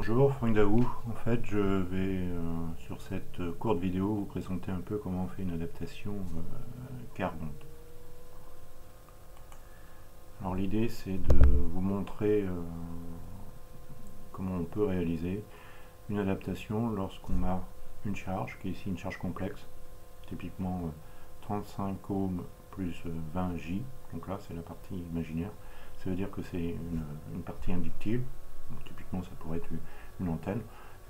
Bonjour, Franck Daou. En fait, je vais sur cette courte vidéo vous présenter un peu comment on fait une adaptation carbone. Alors l'idée c'est de vous montrer comment on peut réaliser une adaptation lorsqu'on a une charge, qui est ici une charge complexe, typiquement 35 ohms plus 20 J, donc là c'est la partie imaginaire, ça veut dire que c'est une partie inductive, donc typiquement ça pourrait être une antenne.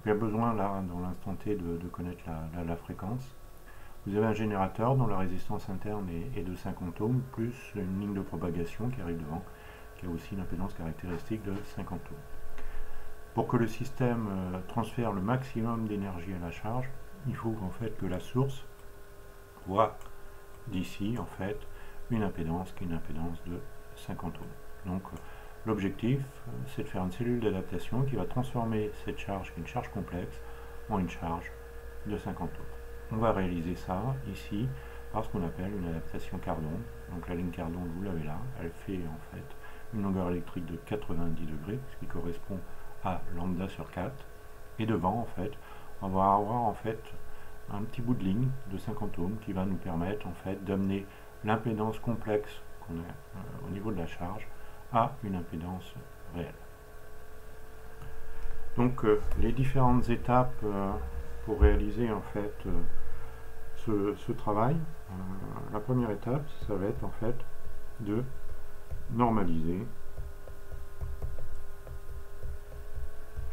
Il y a besoin là dans l'instant T de connaître la fréquence. Vous avez un générateur dont la résistance interne est de 50 ohms, plus une ligne de propagation qui arrive devant, qui a aussi une impédance caractéristique de 50 ohms. Pour que le système transfère le maximum d'énergie à la charge, il faut en fait que la source voit d'ici en fait une impédance qui est une impédance de 50 ohms. Donc l'objectif c'est de faire une cellule d'adaptation qui va transformer cette charge, qui est une charge complexe, en une charge de 50 ohms. On va réaliser ça ici par ce qu'on appelle une adaptation Cardon. Donc la ligne Cardon, vous l'avez là, elle fait en fait une longueur électrique de 90 degrés, ce qui correspond à lambda sur 4. Et devant en fait, on va avoir en fait un petit bout de ligne de 50 ohms qui va nous permettre en fait d'amener l'impédance complexe qu'on a au niveau de la charge à une impédance réelle. Donc les différentes étapes pour réaliser en fait ce travail, la première étape ça va être en fait de normaliser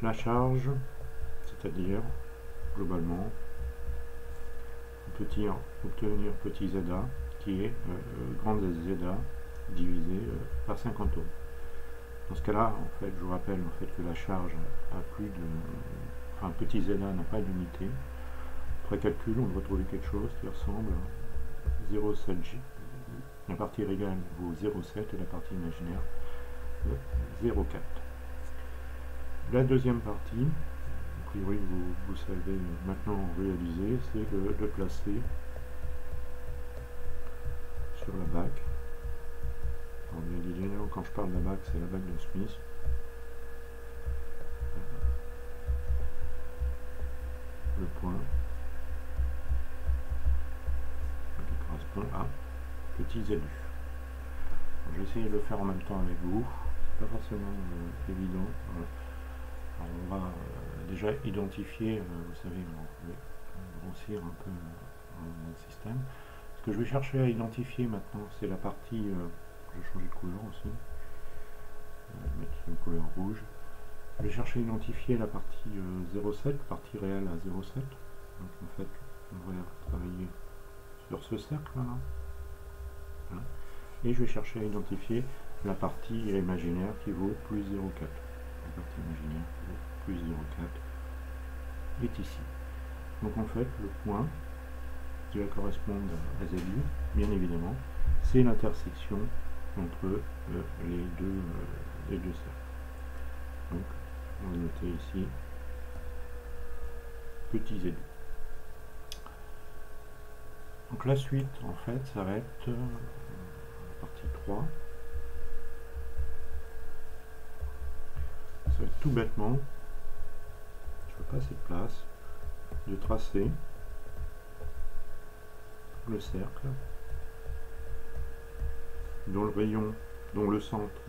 la charge, c'est-à-dire globalement obtenir petit ZA qui est grande ZA divisé par 50 ohms. Dans ce cas-là, en fait, je vous rappelle en fait que la charge a plus de, enfin, petit ZA n'a pas d'unité. Après calcul, on va retrouver quelque chose qui ressemble à 0,7 G. La partie réelle vaut 0,7 et la partie imaginaire 0,4. La deuxième partie, a priori vous savez maintenant réaliser, c'est de placer sur la bac. Alors, bien évidemment, quand je parle de la bac, c'est la bac de Smith. Le point qui correspond à petit ZU. Je vais essayer de le faire en même temps avec vous. C'est pas forcément évident. Alors, on va déjà identifier, vous savez, on va grossir un peu mon système. Ce que je vais chercher à identifier maintenant, c'est la partie, je vais changer de couleur aussi, mettre une couleur rouge. Je vais chercher à identifier la partie 0,7, partie réelle à 0,7. Donc en fait, on va travailler sur ce cercle là. Voilà. Et je vais chercher à identifier la partie imaginaire qui vaut plus 0,4. La partie imaginaire qui vaut plus 0,4 est ici. Donc en fait, le point qui va correspondre à ZU, bien évidemment, c'est l'intersection entre les deux cercles. Donc, on va noter ici petit ZU. Donc la suite, en fait, ça va être la partie 3. Ça va être tout bêtement, je ne veux pas assez de place, de tracer le cercle dont le rayon, dont le centre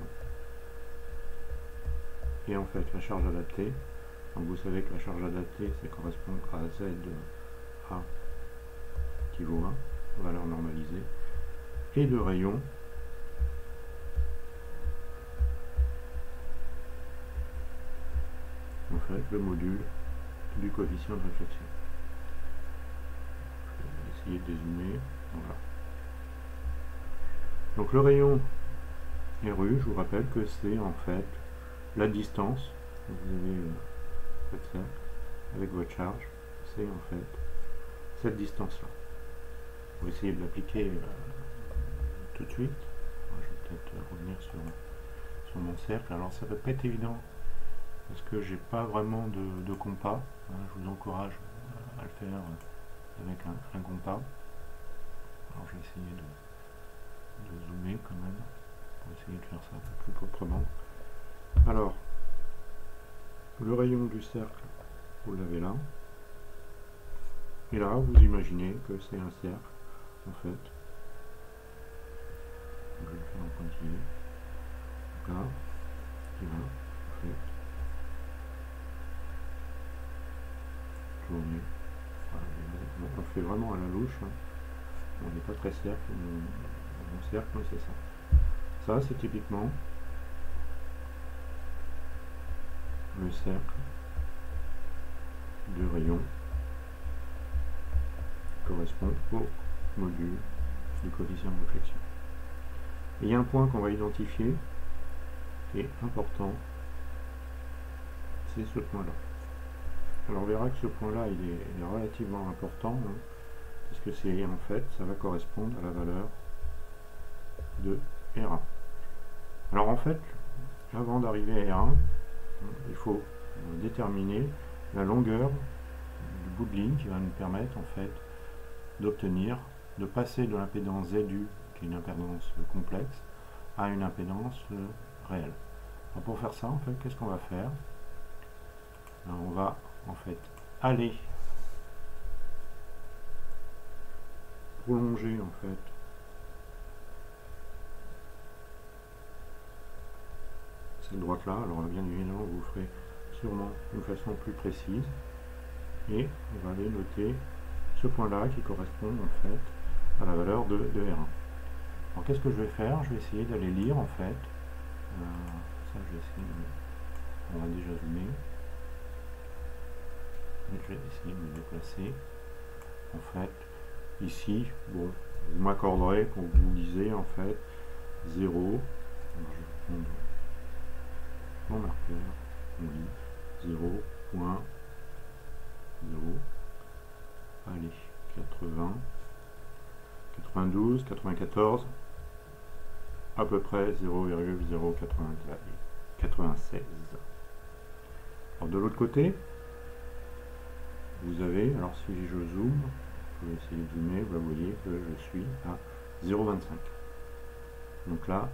est en fait la charge adaptée. Donc vous savez que la charge adaptée, ça correspond à ZA qui vaut 1, valeur normalisée, et de rayon en fait le module du coefficient de réflexion. Je vais essayer de dézoomer. Voilà. Donc le rayon RU, je vous rappelle que c'est en fait la distance que vous avez votre cercle avec votre charge, c'est en fait cette distance là. On va essayer de l'appliquer tout de suite. Je vais peut-être revenir sur mon cercle. Alors ça ne va pas être évident parce que j'ai pas vraiment de compas. Je vous encourage à le faire avec un compas. Alors je vais essayer de zoomer quand même pour essayer de faire ça un peu plus proprement. Alors le rayon du cercle, vous l'avez là. Et là, vous imaginez que c'est un cercle, en fait. Je vais le faire en pointillé. Donc là, qui va, en fait, tourner. Voilà, on fait vraiment à la louche. Hein. On n'est pas très cercle, mon cercle, mais c'est ça. Ça, c'est typiquement le cercle de rayon correspond au module du coefficient de réflexion. Et il y a un point qu'on va identifier qui est important, c'est ce point-là. Alors on verra que ce point-là, il est relativement important, hein, parce que c'est en fait, ça va correspondre à la valeur de R1. Alors en fait, avant d'arriver à R1, il faut déterminer la longueur du bout de ligne qui va nous permettre en fait d'obtenir, de passer de l'impédance ZU, qui est une impédance complexe, à une impédance réelle. Alors pour faire ça, en fait, qu'est-ce qu'on va faire? Alors on va en fait aller prolonger en fait cette droite là. Alors bien évidemment vous ferez sûrement d'une façon plus précise et on va aller noter ce point là qui correspond en fait à la valeur de R1. Alors qu'est-ce que je vais faire? Je vais essayer d'aller lire en fait ça, je vais essayer de, on va déjà zoomer. Je vais essayer de me déplacer. En fait, ici, bon, vous m'accorderez quand vous lisez en fait 0. Alors, je vais prendre mon marqueur, on lit 0.0. Allez, 80, 92, 94, à peu près 0,096. Alors de l'autre côté, vous avez, alors si je zoome, je vais essayer de zoomer, vous voyez que je suis à 0,25. Donc là,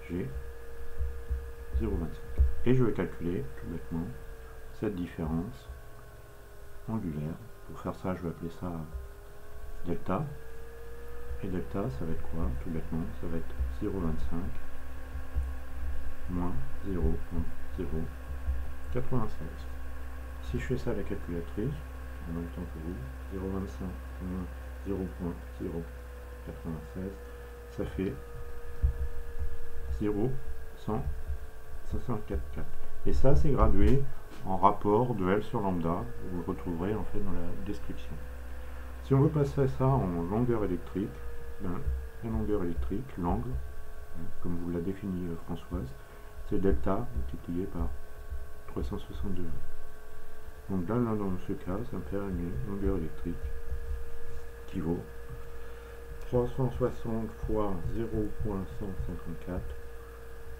j'ai 0,25. Et je vais calculer tout bêtement cette différence angulaire. Pour faire ça, je vais appeler ça delta. Et delta, ça va être quoi? Tout bêtement, ça va être 0,25 moins 0,096. Si je fais ça à la calculatrice, en même temps que vous, 0,25 moins 0,096, ça fait 0,154. Et ça, c'est gradué en rapport de L sur lambda, vous le retrouverez en fait dans la description. Si on veut passer ça en longueur électrique, ben, la longueur électrique, l'angle, comme vous l'a défini Françoise, c'est delta multiplié par 360 degrés. Donc là, dans ce cas, ça me fait une longueur électrique qui vaut 360 fois 0,154.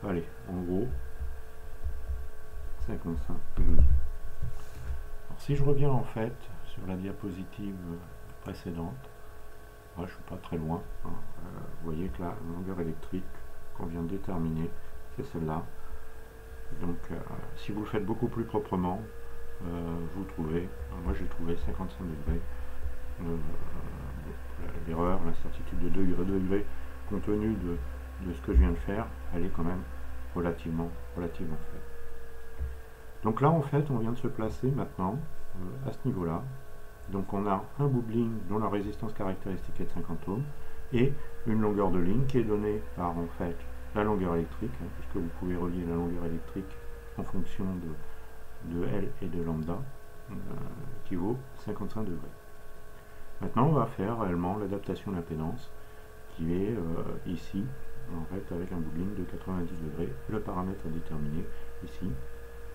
Allez, en gros, 55 degrés. Alors si je reviens en fait sur la diapositive précédente, moi je suis pas très loin, hein. Vous voyez que la longueur électrique qu'on vient de déterminer, c'est celle-là. Donc si vous le faites beaucoup plus proprement, vous trouvez, moi j'ai trouvé 55 degrés. L'erreur, l'incertitude de 2 degrés, compte tenu de ce que je viens de faire, elle est quand même relativement faible. Donc là en fait on vient de se placer maintenant à ce niveau là. Donc on a un bout de ligne dont la résistance caractéristique est de 50 ohms et une longueur de ligne qui est donnée par en fait la longueur électrique, hein, puisque vous pouvez relier la longueur électrique en fonction de L et de lambda, qui vaut 55 degrés. Maintenant on va faire réellement l'adaptation d'impédance qui est ici, en fait avec un bout de ligne de 90 degrés. Le paramètre à déterminer ici,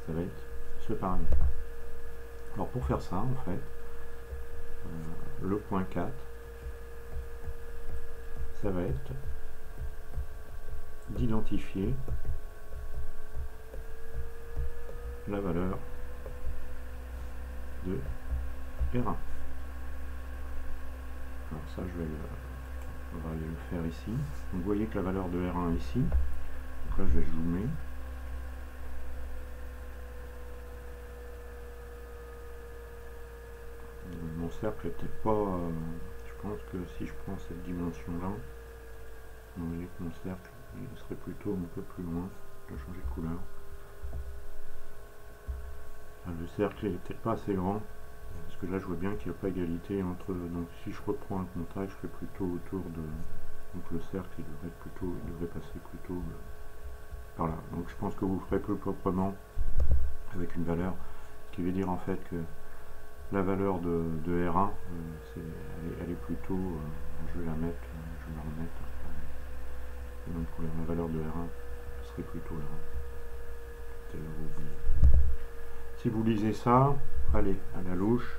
ça va être ce paramètre là. Alors pour faire ça en fait, le point 4, ça va être d'identifier la valeur de R1. Alors ça on va aller le faire ici. Donc vous voyez que la valeur de R1 ici, donc là je vais zoomer. cercle n'est peut-être pas... je pense que si je prends cette dimension-là, vous voyez que mon cercle il serait plutôt un peu plus loin. Je vais changer de couleur. Le cercle est peut-être pas assez grand, parce que là je vois bien qu'il n'y a pas égalité entre... Donc si je reprends le contact, je serais plutôt autour de... Donc le cercle il devrait passer plutôt par là. Donc je pense que vous ferez plus proprement avec une valeur, ce qui veut dire en fait que la valeur de R1, elle est plutôt... je vais la mettre, je vais la remettre. Donc pour la valeur de R1, ce serait plutôt là. Si vous lisez ça, allez, à la louche,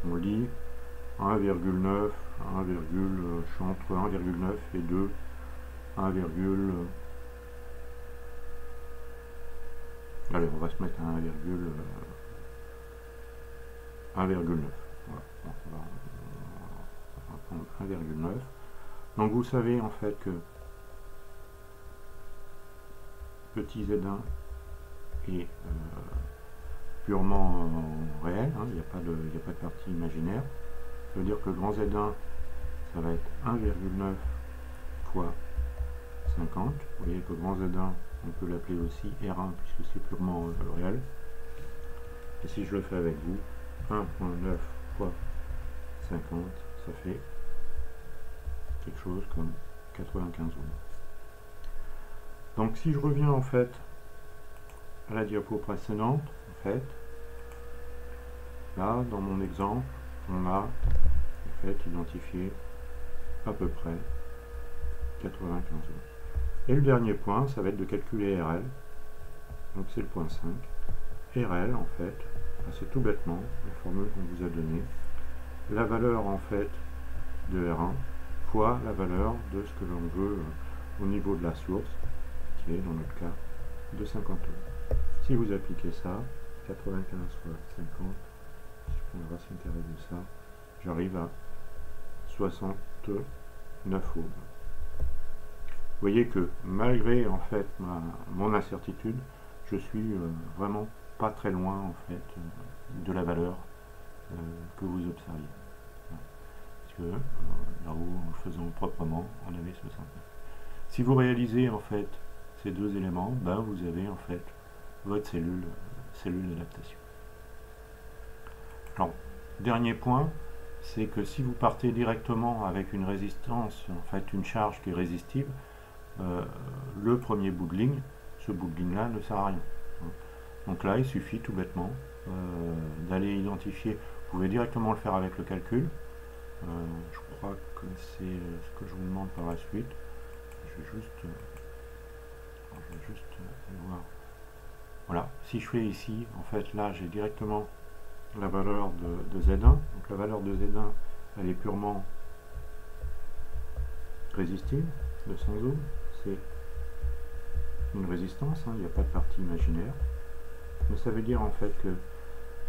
on lit 1,9, je suis entre 1,9 et 2, 1, allez, on va se mettre à 1,9. Voilà, on va prendre 1,9. Donc vous savez en fait que petit z1 est purement réel, hein, il n'y a pas de partie imaginaire. Ça veut dire que le grand Z1, ça va être 1,9 fois 50. Vous voyez que le grand Z1, on peut l'appeler aussi R1 puisque c'est purement réel. Et si je le fais avec vous, 1,9 fois 50, ça fait quelque chose comme 95 ohms. Donc si je reviens en fait à la diapo précédente, en fait, là dans mon exemple, on a en fait identifié à peu près 95 ohms. Et le dernier point, ça va être de calculer RL. Donc c'est le point 5. RL en fait, c'est tout bêtement la formule qu'on vous a donnée. La valeur en fait de R1 fois la valeur de ce que l'on veut au niveau de la source, qui est dans notre cas de 50 ohms. Si vous appliquez ça, 95 fois 50, si je prends la racine carrée de ça, j'arrive à 69 ohms. Vous voyez que malgré en fait mon incertitude, je suis vraiment pas très loin en fait de la valeur que vous observiez. Parce que là-haut, en le faisant proprement, on avait 69. Si vous réalisez en fait ces deux éléments, ben vous avez en fait votre cellule d'adaptation. Alors, dernier point, c'est que si vous partez directement avec une résistance, en fait une charge qui est résistive, le premier bout de ligne, ce bout de ligne là ne sert à rien. Donc là il suffit tout bêtement d'aller identifier, vous pouvez directement le faire avec le calcul, je crois que c'est ce que je vous demande par la suite. Je vais juste voir. Voilà, si je fais ici, en fait là j'ai directement la valeur de Z1, donc la valeur de Z1 elle est purement résistive de 100 ohms, c'est une résistance, hein, il n'y a pas de partie imaginaire, mais ça veut dire en fait que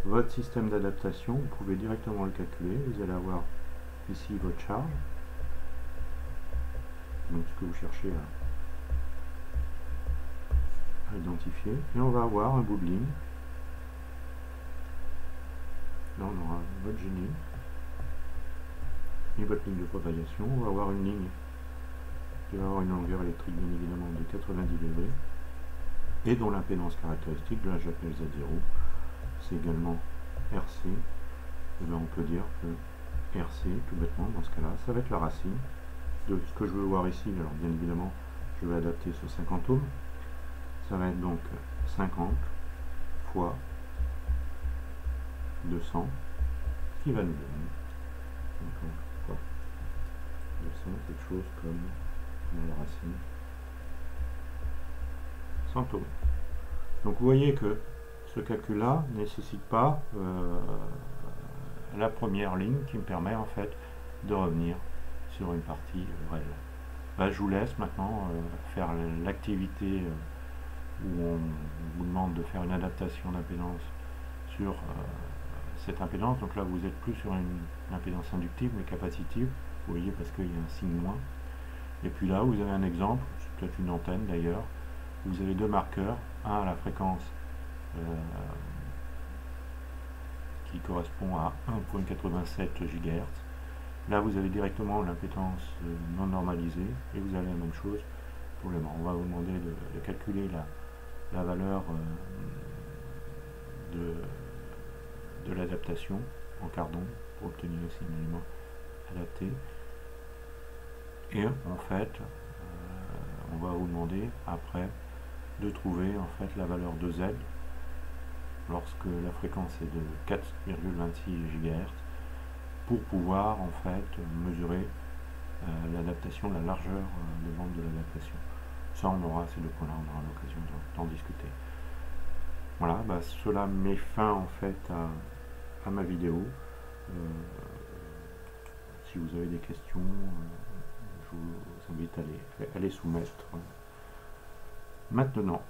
votre système d'adaptation, vous pouvez directement le calculer, vous allez avoir ici votre charge, donc ce que vous cherchez à identifier, et on va avoir un bout de ligne. Là on aura votre génie et votre ligne de propagation. On va avoir une ligne qui va avoir une longueur électrique bien évidemment de 90 degrés et dont l'impédance caractéristique, là j'appelle Z0, c'est également RC. Et bien on peut dire que RC, tout bêtement dans ce cas là, ça va être la racine de ce que je veux voir ici. Alors bien évidemment je vais adapter ce 50 ohms, ça va être donc 50 fois 200, ce qui va nous donner 50 fois 200, quelque chose comme la racine 100 ohms. Donc vous voyez que ce calcul là ne nécessite pas la première ligne qui me permet en fait de revenir sur une partie réelle. Ben, je vous laisse maintenant faire l'activité où on vous demande de faire une adaptation d'impédance sur cette impédance. Donc là vous êtes plus sur une impédance inductive mais capacitive, vous voyez, parce qu'il y a un signe moins. Et puis là vous avez un exemple, c'est peut-être une antenne d'ailleurs, vous avez deux marqueurs, un à la fréquence qui correspond à 1.87 GHz. Là, vous avez directement l'impédance non normalisée et vous avez la même chose pour le On va vous demander de calculer la valeur de l'adaptation en cardon pour obtenir ici un élément adapté. Et en fait, on va vous demander après de trouver en fait la valeur de Z lorsque la fréquence est de 4,26 GHz pour pouvoir en fait mesurer l'adaptation, la largeur de bande de l'adaptation. Ça, on aura ces deux points-là, on aura l'occasion d'en discuter. Voilà, cela met fin en fait à ma vidéo. Si vous avez des questions, je vous invite à les soumettre maintenant.